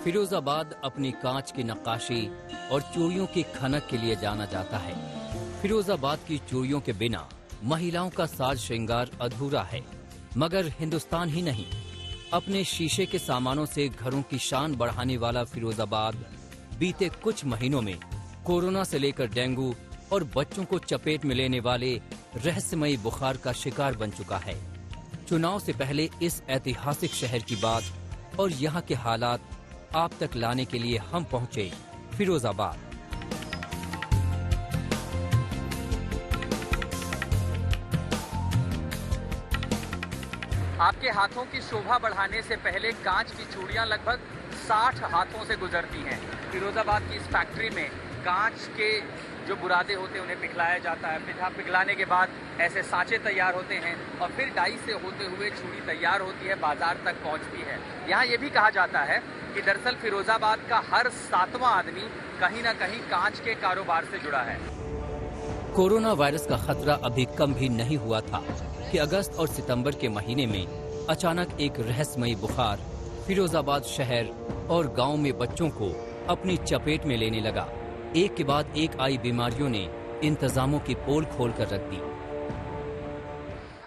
फिरोजाबाद अपनी कांच की नक्काशी और चूड़ियों की खनक के लिए जाना जाता है। फिरोजाबाद की चूड़ियों के बिना महिलाओं का साज श्रृंगार अधूरा है। मगर हिंदुस्तान ही नहीं, अपने शीशे के सामानों से घरों की शान बढ़ाने वाला फिरोजाबाद बीते कुछ महीनों में कोरोना से लेकर डेंगू और बच्चों को चपेट में लेने वाले रहस्यमयी बुखार का शिकार बन चुका है। चुनाव से पहले इस ऐतिहासिक शहर की बात और यहाँ के हालात आप तक लाने के लिए हम पहुंचे फिरोजाबाद। आपके हाथों की शोभा बढ़ाने से पहले कांच की चूड़ियां लगभग 60 हाथों से गुजरती हैं। फिरोजाबाद की इस फैक्ट्री में कांच के जो बुरादे होते हैं उन्हें पिघलाया जाता है। पिघलाने के बाद ऐसे सांचे तैयार होते हैं और फिर डाई से होते हुए चूड़ी तैयार होती है, बाजार तक पहुंचती है। यहाँ ये भी कहा जाता है कि दरअसल फिरोजाबाद का हर 7वां आदमी कहीं ना कहीं कांच के कारोबार से जुड़ा है। कोरोना वायरस का खतरा अभी कम भी नहीं हुआ था कि अगस्त और सितंबर के महीने में अचानक एक रहस्यमयी बुखार फिरोजाबाद शहर और गांव में बच्चों को अपनी चपेट में लेने लगा। एक के बाद एक आई बीमारियों ने इंतजामों की पोल खोल कर रख दी।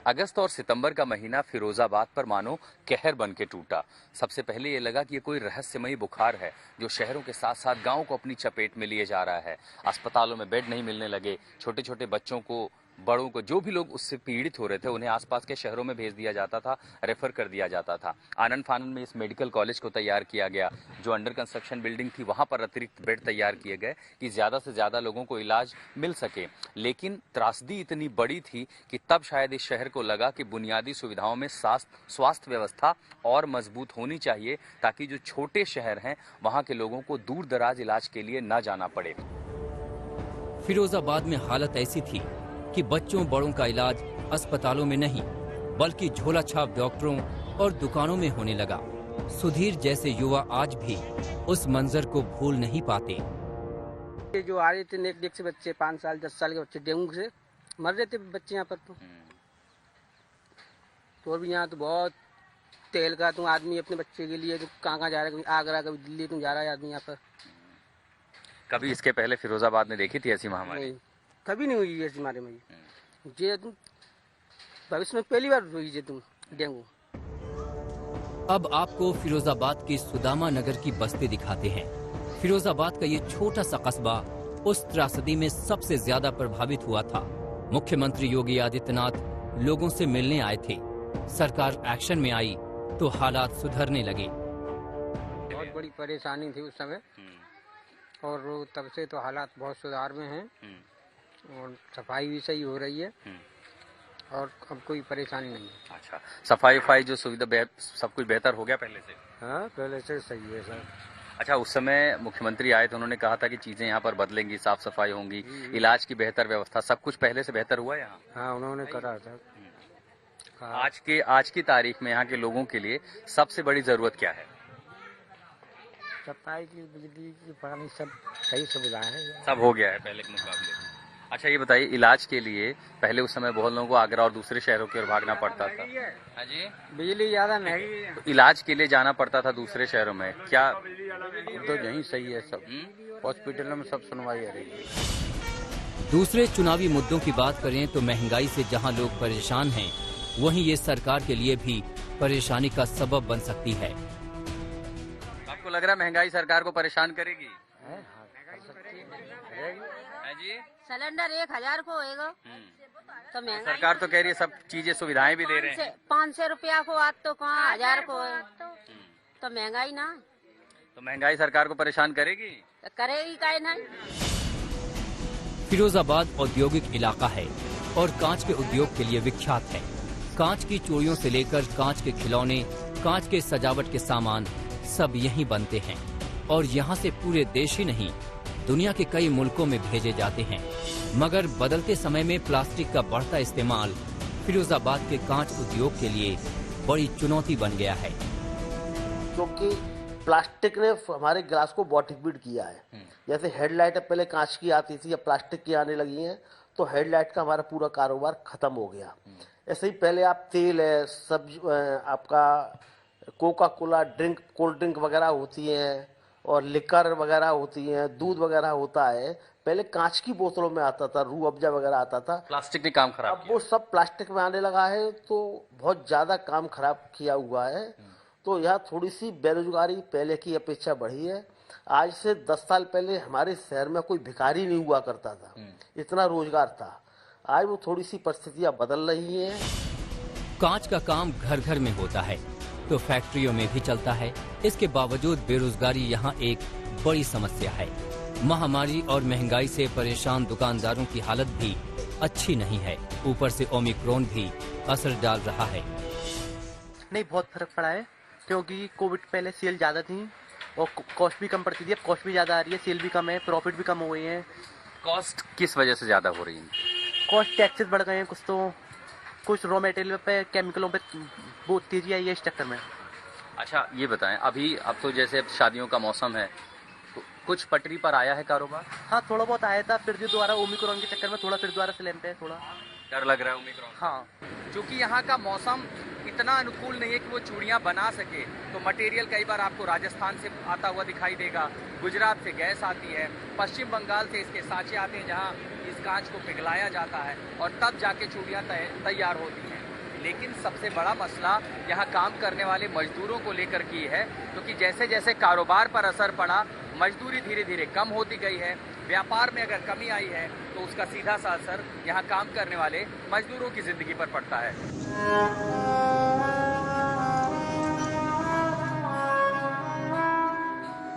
अगस्त और सितंबर का महीना फिरोजाबाद पर मानो कहर बन के टूटा। सबसे पहले ये लगा कि ये कोई रहस्यमयी बुखार है जो शहरों के साथ साथ गांव को अपनी चपेट में लिए जा रहा है। अस्पतालों में बेड नहीं मिलने लगे। छोटे छोटे बच्चों को, बड़ों को, जो भी लोग उससे पीड़ित हो रहे थे उन्हें आसपास के शहरों में भेज दिया जाता था, रेफर कर दिया जाता था। आनंद फानन में इस मेडिकल कॉलेज को तैयार किया गया। जो अंडर कंस्ट्रक्शन बिल्डिंग थी वहां पर अतिरिक्त बेड तैयार किए गए कि ज्यादा से ज्यादा लोगों को इलाज मिल सके। लेकिन त्रासदी इतनी बड़ी थी कि तब शायद इस शहर को लगा कि बुनियादी सुविधाओं में स्वास्थ्य व्यवस्था और मजबूत होनी चाहिए ताकि जो छोटे शहर हैं वहां के लोगों को दूर दराज इलाज के लिए न जाना पड़े। फिरोजाबाद में हालत ऐसी थी कि बच्चों बड़ों का इलाज अस्पतालों में नहीं बल्कि झोला छाप डॉक्टरों और दुकानों में होने लगा। सुधीर जैसे युवा आज भी उस मंजर को भूल नहीं पाते। ये जो आ रहे थे नेक से बच्चे 5 साल 10 साल के बच्चे डेंगू से मर रहे थे बच्चे यहाँ पर। तो भी यहाँ तो बहुत तेल का तुम आदमी अपने बच्चे के लिए कहाँ जा रहा है, कभी आगरा कभी दिल्ली तुम जा रहा है आदमी यहाँ पर। कभी इसके पहले फिरोजाबाद में देखी थी ऐसी महामारी? कभी नहीं हुई ऐसी मारे में। जे तुम भविष्य में पहली बार हुई जे तुम डेंगू। अब आपको फिरोजाबाद की सुदामा नगर की बस्ती दिखाते हैं। फिरोजाबाद का ये छोटा सा कस्बा उस त्रासदी में सबसे ज्यादा प्रभावित हुआ था। मुख्यमंत्री योगी आदित्यनाथ लोगों से मिलने आए थे। सरकार एक्शन में आई तो हालात सुधरने लगे। बहुत बड़ी परेशानी थी उस समय और तब से तो हालात बहुत सुधार में हैं और सफाई भी सही हो रही है और अब कोई परेशानी नहीं है। अच्छा, सफाई जो सुविधा सब कुछ बेहतर हो गया पहले से? हाँ, पहले से सही है सर। अच्छा, उस समय मुख्यमंत्री आए तो उन्होंने कहा था कि चीजें यहाँ पर बदलेंगी, साफ सफाई होंगी, इलाज की बेहतर व्यवस्था, सब कुछ पहले से बेहतर हुआ यहाँ? हाँ, उन्होंने करा था। आज की तारीख में यहाँ के लोगों के लिए सबसे बड़ी जरूरत क्या है? सफाई की, बिजली की, पानी, सब सही सुविधाएं हैं। सब हो गया है पहले के मुकाबले। अच्छा, ये बताइए, इलाज के लिए पहले उस समय बहुत लोगों को आगरा और दूसरे शहरों की ओर भागना पड़ता था। हाँ जी, बिजली ज्यादा महंगी है तो इलाज के लिए जाना पड़ता था दूसरे शहरों में। क्या तो यही सही है? सब हॉस्पिटलों में सब सुनवाई है रही है। दूसरे चुनावी मुद्दों की बात करें तो महंगाई से जहां लोग परेशान हैं, वहीं ये सरकार के लिए भी परेशानी का सबब बन सकती है। आपको लग रहा है महंगाई सरकार को परेशान करेगी? जी, सिलेंडर 1000 को होएगा तो महंगाई सरकार तो कह रही है सब चीजें सुविधाएं भी दे रहे हैं। 500 रुपया को आज तो कहाँ 1000 को है तो महंगाई ना, तो महंगाई सरकार को परेशान करेगी? तो करेगी काहे नहीं। फिरोजाबाद औद्योगिक इलाका है और कांच के उद्योग के लिए विख्यात है। कांच की चूड़ियों से लेकर कांच के खिलौने, कांच के सजावट के सामान सब यहीं बनते हैं और यहाँ से पूरे देश ही नहीं दुनिया के कई मुल्कों में भेजे जाते हैं। मगर बदलते समय में प्लास्टिक का बढ़ता इस्तेमाल फिरोजाबाद के कांच उद्योग के लिए बड़ी चुनौती बन गया है, क्योंकि प्लास्टिक ने हमारे ग्लास को बॉटम किया है। जैसे हेडलाइट पहले कांच की आती थी, अब प्लास्टिक की आने लगी हैं, तो हेडलाइट का हमारा पूरा कारोबार खत्म हो गया। ऐसे ही पहले आप तेल है, सब्जी, आपका Coca Cola drink, cold drink वगैरह होती हैं और लिकर वगैरह होती हैं, दूध वगैरह होता है। पहले कांच की बोतलों में आता था, रूह अफ़ज़ा वगैरह आता था। प्लास्टिक ने काम खराब अब वो सब प्लास्टिक में आने लगा है, तो बहुत ज़्यादा काम खराब किया हुआ है। तो यहाँ थोड़ी सी बेरोजगारी पहले की अपेक्षा बढ़ी है। आज से 10 साल पहले हमारे शहर में कोई भिखारी नहीं हुआ करता था, इतना रोजगार था। आज वो थोड़ी सी परिस्थितियाँ बदल रही हैं। कांच का काम घर घर में होता है तो फैक्ट्रियों में भी चलता है। इसके बावजूद बेरोजगारी यहाँ एक बड़ी समस्या है। महामारी और महंगाई से परेशान दुकानदारों की हालत भी अच्छी नहीं है। ऊपर से ओमिक्रॉन भी असर डाल रहा है। नहीं, बहुत फर्क पड़ा है, क्योंकि कोविड पहले सेल ज़्यादा थी और कॉस्ट भी कम पड़ती थी। अब कॉस्ट भी ज़्यादा आ रही है, सेल भी कम है, प्रॉफिट भी कम हो गई है। कॉस्ट किस वजह से ज्यादा हो रही है? कॉस्ट टैक्सेस बढ़ गए हैं, कुछ रॉ मटेरियल पे, केमिकलों पे बहुत तेजी आई है इस चक्कर में। अच्छा, ये बताएं, अभी अब तो जैसे शादियों का मौसम है, तो कुछ पटरी पर आया है कारोबार? हाँ, थोड़ा बहुत आया था, फिर भी दोबारा ओमिक्रॉन के चक्कर में थोड़ा फिर दोबारा स्लैम पे है। थोड़ा डर लग रहा है ओमिक्रॉन। हाँ, क्योंकि यहाँ का मौसम इतना अनुकूल नहीं है कि वो चूड़ियाँ बना सके, तो मटेरियल कई बार आपको राजस्थान से आता हुआ दिखाई देगा, गुजरात से गैस आती है, पश्चिम बंगाल से इसके सांचे आते हैं जहाँ इस कांच को पिघलाया जाता है और तब जाके चूड़ियाँ तैयार होती हैं। लेकिन सबसे बड़ा मसला यहाँ काम करने वाले मजदूरों को लेकर की है, क्योंकि जैसे जैसे कारोबार पर असर पड़ा, मजदूरी धीरे धीरे कम होती गई है। व्यापार में अगर कमी आई है तो उसका सीधा सा असर यहाँ काम करने वाले मजदूरों की जिंदगी पर पड़ता है।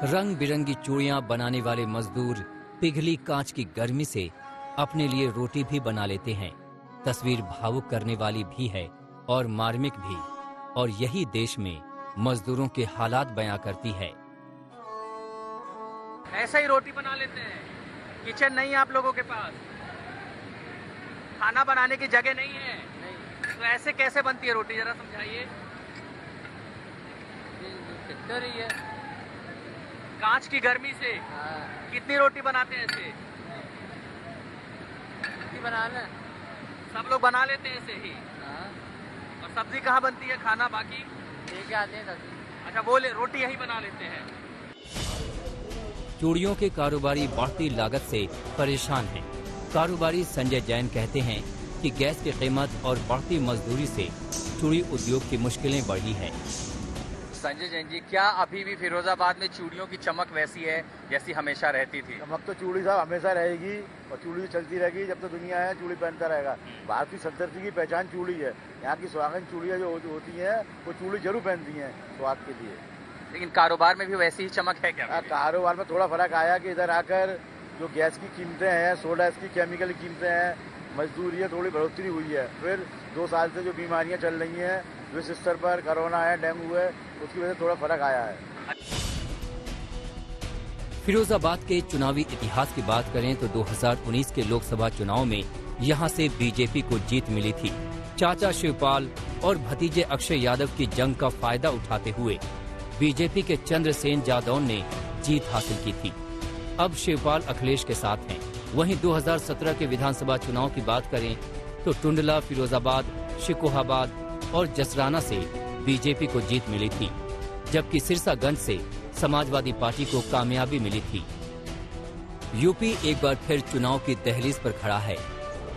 रंग बिरंगी चूड़ियां बनाने वाले मजदूर पिघली कांच की गर्मी से अपने लिए रोटी भी बना लेते हैं। तस्वीर भावुक करने वाली भी है और मार्मिक भी, और यही देश में मजदूरों के हालात बयां करती है। ऐसा ही रोटी बना लेते हैं, किचन नहीं है आप लोगों के पास, खाना बनाने की जगह नहीं है, तो ऐसे कैसे बनती है रोटी, जरा समझाइए। रही है कांच की गर्मी से कितनी रोटी बनाते हैं ऐसे? बना ले, सब लोग बना लेते हैं ऐसे ही। और सब्जी कहाँ बनती है, खाना बाकी लेके आते हैं सब्जी। अच्छा, वो रोटी यही बना लेते हैं। चूड़ियों के कारोबारी बढ़ती लागत से परेशान हैं। कारोबारी संजय जैन कहते हैं कि गैस की कीमत और बढ़ती मजदूरी से चूड़ी उद्योग की मुश्किलें बढ़ी है। संजय जैन जी, क्या अभी भी फिरोजाबाद में चूड़ियों की चमक वैसी है जैसी हमेशा रहती थी? चमक तो चूड़ी साहब हमेशा रहेगी और चूड़ी चलती रहेगी, जब तक दुनिया है चूड़ी पहनता रहेगा। भारतीय संस्कृति की पहचान चूड़ी है। यहाँ की सुहागन चूड़ियाँ जो होती हैं वो चूड़ी जरूर पहनती हैं स्वाद के लिए। लेकिन कारोबार में भी वैसी ही चमक है क्या? कारोबार में थोड़ा फर्क आया कि इधर आकर जो गैस की कीमतें हैं, सोडा की केमिकल की कीमतें हैं, मजदूरी है, थोड़ी बढ़ोतरी हुई है। फिर 2 साल से जो बीमारियाँ चल रही हैं विश्व स्तर पर, कोरोना है, डेंगू है, उसकी वजह से थोड़ा फर्क आया है। फिरोजाबाद के चुनावी इतिहास की बात करें तो 2019 के लोकसभा चुनाव में यहां से बीजेपी को जीत मिली थी। चाचा शिवपाल और भतीजे अक्षय यादव की जंग का फायदा उठाते हुए बीजेपी के चंद्रसेन जादौन ने जीत हासिल की थी। अब शिवपाल अखिलेश के साथ हैं। वहीं 2017 के विधानसभा चुनाव की बात करें तो टुंडला, फिरोजाबाद, शिकोहाबाद और जसराना से बीजेपी को जीत मिली थी, जबकि सिरसागंज से समाजवादी पार्टी को कामयाबी मिली थी। यूपी एक बार फिर चुनाव की दहलीज पर खड़ा है।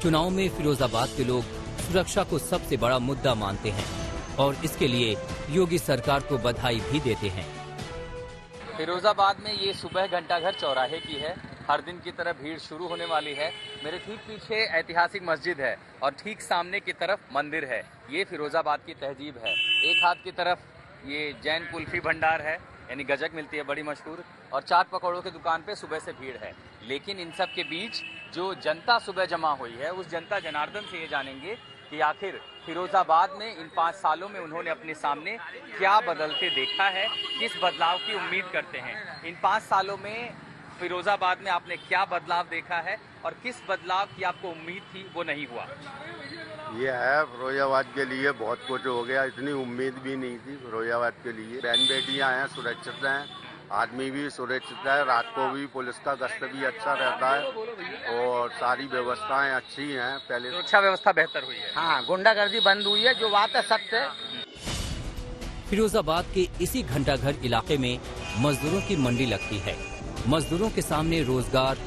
चुनाव में फिरोजाबाद के लोग सुरक्षा को सबसे बड़ा मुद्दा मानते हैं और इसके लिए योगी सरकार को बधाई भी देते हैं। फिरोजाबाद में ये सुबह घंटाघर चौराहे की है। हर दिन की तरह भीड़ शुरू होने वाली है। मेरे ठीक पीछे ऐतिहासिक मस्जिद है और ठीक सामने की तरफ मंदिर है। ये फिरोजाबाद की तहजीब है। एक हाथ की तरफ ये जैन कुल्फी भंडार है, यानी गजक मिलती है बड़ी मशहूर, और चाट पकौड़ों की दुकान पे सुबह से भीड़ है। लेकिन इन सब के बीच जो जनता सुबह जमा हुई है, उस जनता जनार्दन से ये जानेंगे कि आखिर फिरोजाबाद में इन 5 सालों में उन्होंने अपने सामने क्या बदलते देखा है, किस बदलाव की उम्मीद करते हैं। इन 5 सालों में फिरोजाबाद में आपने क्या बदलाव देखा है और किस बदलाव की आपको उम्मीद थी वो नहीं हुआ? ये है फिरोजाबाद के लिए बहुत कुछ हो गया, इतनी उम्मीद भी नहीं थी फिरोजाबाद के लिए। बहन बेटियां हैं, सुरक्षित हैं, आदमी भी सुरक्षित है, रात को भी पुलिस का गश्त भी अच्छा रहता है और सारी व्यवस्थाएं अच्छी हैं। पहले सुरक्षा व्यवस्था बेहतर हुई है। हाँ, गुंडागर्दी बंद हुई है, जो बात है सत्य है। फिरोजाबाद के इसी घंटाघर इलाके में मजदूरों की मंडी लगती है। मजदूरों के सामने रोजगार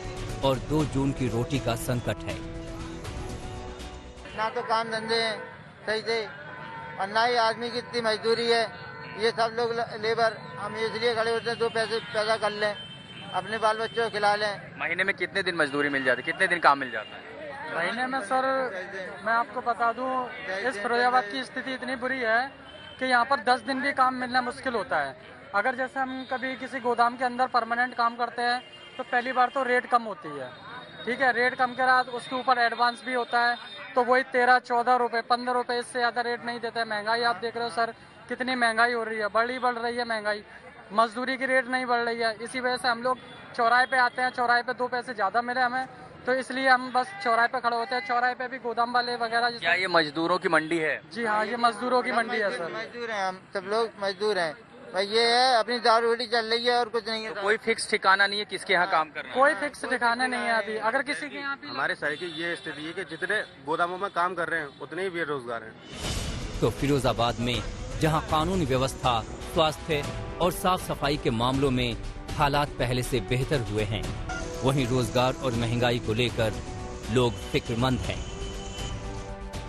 और 2 जून की रोटी का संकट है। ना तो काम धंधे हैं सही से और ना ही आदमी की इतनी मजदूरी है। ये सब लोग लेबर हम इसलिए खड़े होते हैं 2 पैसे पैदा कर लें, अपने बाल बच्चों को खिला लें। महीने में कितने दिन मजदूरी मिल जाती है, कितने दिन काम मिल जाता है? महीने में सर मैं आपको बता दूं, इस फिरोजाबाद की स्थिति इतनी बुरी है कि यहाँ पर 10 दिन भी काम मिलना मुश्किल होता है। अगर जैसे हम कभी किसी गोदाम के अंदर परमानेंट काम करते हैं तो पहली बार तो रेट कम होती है, ठीक है। रेट कम के बाद उसके ऊपर एडवांस भी होता है, तो वही 13-14 रुपए 15 रुपए, इससे ज़्यादा रेट नहीं देते। महंगाई आप देख रहे हो सर, कितनी महंगाई हो रही है, बढ़ रही है महंगाई। मजदूरी की रेट नहीं बढ़ रही है, इसी वजह से हम लोग चौराहे पे आते हैं। चौराहे पे 2 पैसे ज़्यादा मिले हमें, तो इसलिए हम बस चौराहे पे खड़े होते हैं। चौराहे पे भी गोदाम वाले वगैरह। क्या ये मजदूरों की मंडी है? जी हाँ, ये मजदूरों की मंडी है सर। मजदूर हैं हम, सब लोग मजदूर हैं। भाई ये है, अपनी दारू रोटी चल रही है और कुछ नहीं है। तो कोई फिक्स ठिकाना नहीं है किसके यहाँ काम कर रहे हैं? कोई फिक्स ठिकाना नहीं है अभी। अगर किसी के यहाँ भी हमारे शहर की ये स्थिति है कि जितने गोदामों में काम कर रहे हैं उतने ही बेरोजगार हैं। तो फिरोजाबाद में जहां कानून व्यवस्था, स्वास्थ्य और साफ सफाई के मामलों में हालात पहले से बेहतर हुए हैं, वहीं रोजगार और महंगाई को लेकर लोग फिक्रमंद हैं।